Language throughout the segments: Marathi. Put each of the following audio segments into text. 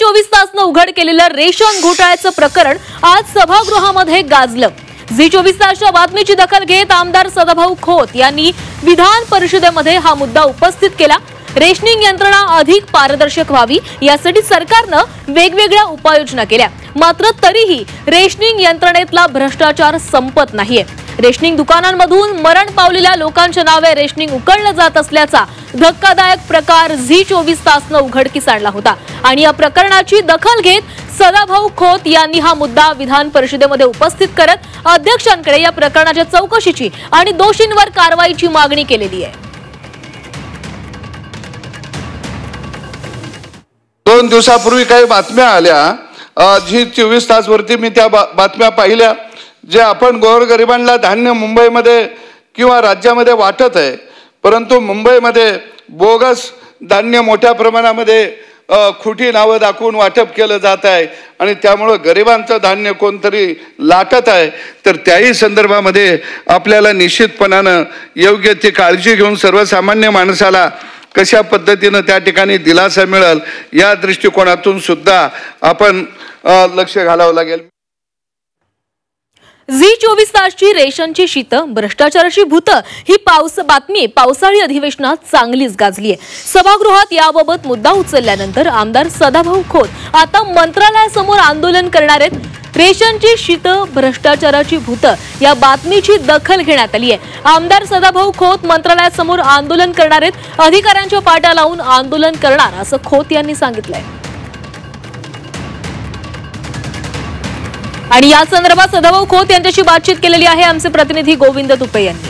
झी24 उघड केलेलं रेशन घोटाळ्याचं प्रकरण आज सभागृहामध्ये गाजलं। झी24च्या बातमीची दखल घेत आमदार सदाभाऊ खोत यांनी विधान परिषदेमध्ये हा मुद्दा उपस्थित केला। रेशनिंग यंत्रणा अधिक पारदर्शक व्हावी यासाठी सरकारनं वेगवेगळ्या उपाययोजना केल्या, मात्र तरीही रेशनिंग यंत्रणेतला भ्रष्टाचार संपत नाहीये। रेशनिंग दुकानांमधून मरण पावलेल्या लोकांच्या नावे रेशनिंग उकळलं जात असल्याचा धक्कादायक प्रकार झी24 उघडकीस आणला होता आणि या प्रकरणाची दखल घेत सदाभाऊ खोत यांनी हा मुद्दा विधान परिषदेमध्ये उपस्थित करत अध्यक्षांकडे या प्रकरणाच्या चौकशीची आणि दोषींवर कारवाईची मागणी केलेली आहे। 2 दिवसापूर्वी काही बातम्या आल्या झी24 वरती, मी त्या बातम्या पाहिल्या। जे आपण गोरगरिबांना धान्य मुंबईमध्ये किंवा राज्यामध्ये वाटत आहे, परंतु मुंबईमध्ये बोगस धान्य मोठ्या प्रमाणामध्ये खोटी नावं दाखवून वाटप केलं जात आहे आणि त्यामुळे गरिबांचं धान्य कोणतरी लाटत आहे। तर त्याही संदर्भामध्ये आपल्याला निश्चितपणाने योग्य ती काळजी घेऊन सर्वसामान्य माणसाला कशा पद्धतीने त्या ठिकाणी दिलासा मिळेल या दृष्टिकोनातून सुद्धा आपण लक्ष घालावं लागेल। झी24ची रेशनची शीत भ्रष्टाचाराची भूत ही बातमी पावसाळी अधिवेशनात चांगलीच गाजली आहे। सभागृहात याबाबत मुद्दा उचलल्यानंतर आमदार सदाभाऊ खोत आता मंत्रालयासमोर आंदोलन करणार आहेत। रेशनची शीत भ्रष्टाचाराची भूत या बातमीची दखल घेण्यात आली आहे। आमदार सदाभाऊ खोत मंत्रालयासमोर आंदोलन करणार आहेत, अधिकाऱ्यांच्या पाट्या लावून आंदोलन करणार असं खोत यांनी सांगितलंय। आणि या संदर्भात सदाभाऊ खोत यांच्याशी बातचीत केलेली आहे आमचे प्रतिनिधी गोविंद तुपे यांनी।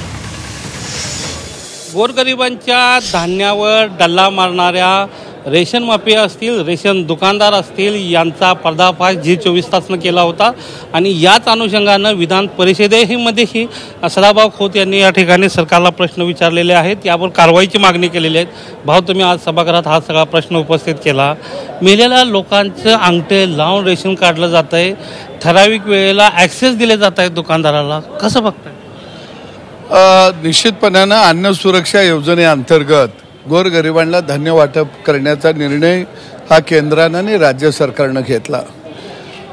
गोरगरिबांच्या धान्यावर डल्ला मारणाऱ्या रेशन माफिया असतील, रेशन दुकानदार असतील यांचा पर्दाफाश झी24 केला होता आणि याच अनुषंगानं विधान परिषदेमध्येही सदाभाऊ खोत यांनी या ठिकाणी सरकारला प्रश्न विचारलेले आहेत, यावर कारवाईची मागणी केलेली आहे। भाऊ, तुम्ही आज सभागृहात हा सगळा प्रश्न उपस्थित केला। मेलेल्या लोकांचं अंगठे लावून रेशन काढलं जात आहे, ठराविक वेळेला ॲक्सेस दिले जात आहेत दुकानदाराला, कसं बघताय? निश्चितपणानं अन्न सुरक्षा योजनेअंतर्गत गोरगरिबांना धान्य वाटप करण्याचा निर्णय हा केंद्रानं आणि राज्य सरकारनं घेतला,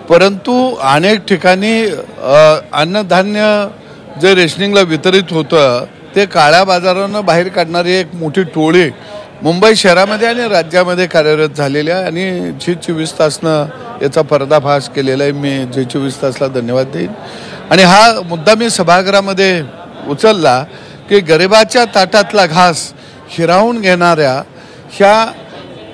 परंतु अनेक ठिकाणी अन्नधान्य जे रेशनिंगला वितरित होतं ते काळ्या बाजारानं बाहेर काढणारी एक मोठी टोळी मुंबई शहरामध्ये आणि राज्यामध्ये कार्यरत झालेली आहे आणि झी24 याचा पर्दाफाश केलेला आहे। मी झी24 धन्यवाद देईन आणि हा मुद्दा मी सभागृहामध्ये उचलला की गरिबाच्या ताटातला घास हिरावून घेणाऱ्या ह्या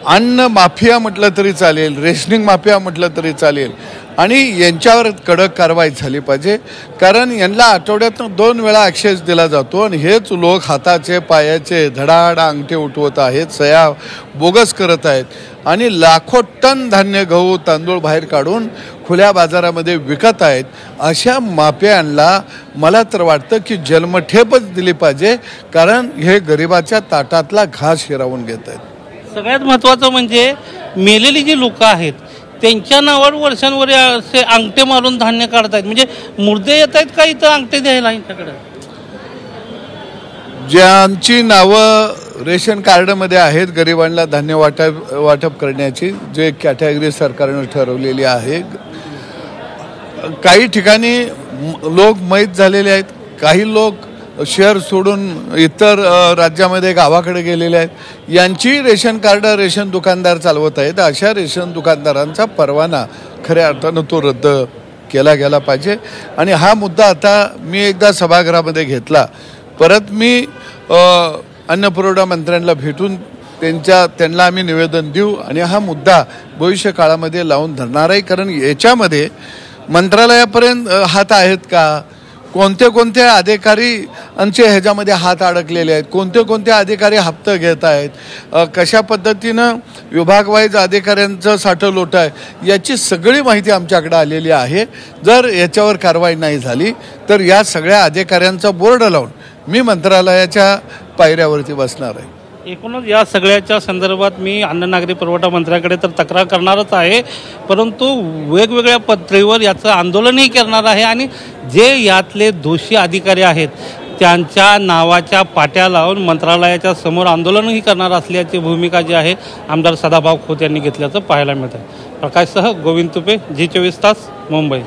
अन्न माफिया म्हटलं तरी चालेल, रेशनिंग माफिया म्हटलं तरी चालेल आणि यांच्यावर कडक कारवाई झाली पाहिजे, कारण यांना आठवड्यातून 2 वेळा ॲक्सेस दिला जातो आणि हेच लोक हाताचे पायाचे धडाड अंगठे उठवत आहेत, सह्या बोगस करत आहेत आणि लाखो टन धान्य गहू तांदूळ बाहेर काढून खुल्या बाजारामध्ये विकत आहेत। अशा माफियांना मला तर वाटतं की जन्मठेपच दिली पाहिजे, कारण हे गरिबाच्या ताटातला घास हिरावून घेत आहेत। सगळ्यात महत्त्वाचं म्हणजे मेलेली जी लोक आहेत त्यांच्या नावावर वर्षांवर असे अंगठे मारून धान्य काढतायत, म्हणजे मुर्दे येत आहेत का इथं अंगठे द्यायला यांच्याकडे? ज्यांची नावं रेशन कार्डमध्ये आहेत गरिबांना धान्य वाटप करण्याची, जे कॅटेगरी सरकारनं ठरवलेली आहे, काही ठिकाणी लोक मैत झालेले आहेत, काही लोक शहर सोडून इतर राज्यामध्ये गावाकडे गेलेले आहेत, यांची रेशन कार्ड रेशन दुकानदार चालवत आहेत। अशा रेशन दुकानदारांचा परवाना खऱ्या अर्थानं तो रद्द केला गेला पाहिजे आणि हा मुद्दा आता मी एकदा सभागृहामध्ये घेतला, परत मी अन्नपुरवठा मंत्र्यांना भेटून त्यांना आम्ही निवेदन देऊ आणि हा मुद्दा भविष्य काळामध्ये लावून धरणार आहे, कारण याच्यामध्ये मंत्रालयापर्यंत हात आहेत का, कोणते अधिकारींचे ह्याच्यामध्ये हात अडकलेले आहेत, कोणते अधिकारी हप्ता घेत आहेत, कशा पद्धतीनं विभागवाईज अधिकाऱ्यांचं साठं लोट आहे, याची सगळी माहिती आमच्याकडे आलेली आहे। जर याच्यावर कारवाई नाही झाली तर या सगळ्या अधिकाऱ्यांचा बोर्ड लावून मी मंत्रालयाच्या पायऱ्यावरती बसणार आहे। एकूणच या सगळ्याच्या संदर्भात मी अन्न नागरी पुरवठा मंत्र्याकडे तर तक्रार करणारच आहे, परंतु वेगवेगळ्या पातळीवर याचं आंदोलनही करणार आहे आणि जे यातले दोषी अधिकारी आहेत त्यांच्या नावाच्या पाट्या लावून मंत्रालयाच्या समोर आंदोलनही करणार असल्याची भूमिका जी आहे आमदार सदाभाऊ खोत यांनी घेतल्याचं पाहायला मिळतं. प्रकाशसह गोविंद तुपे, झी 24 तास, मुंबई.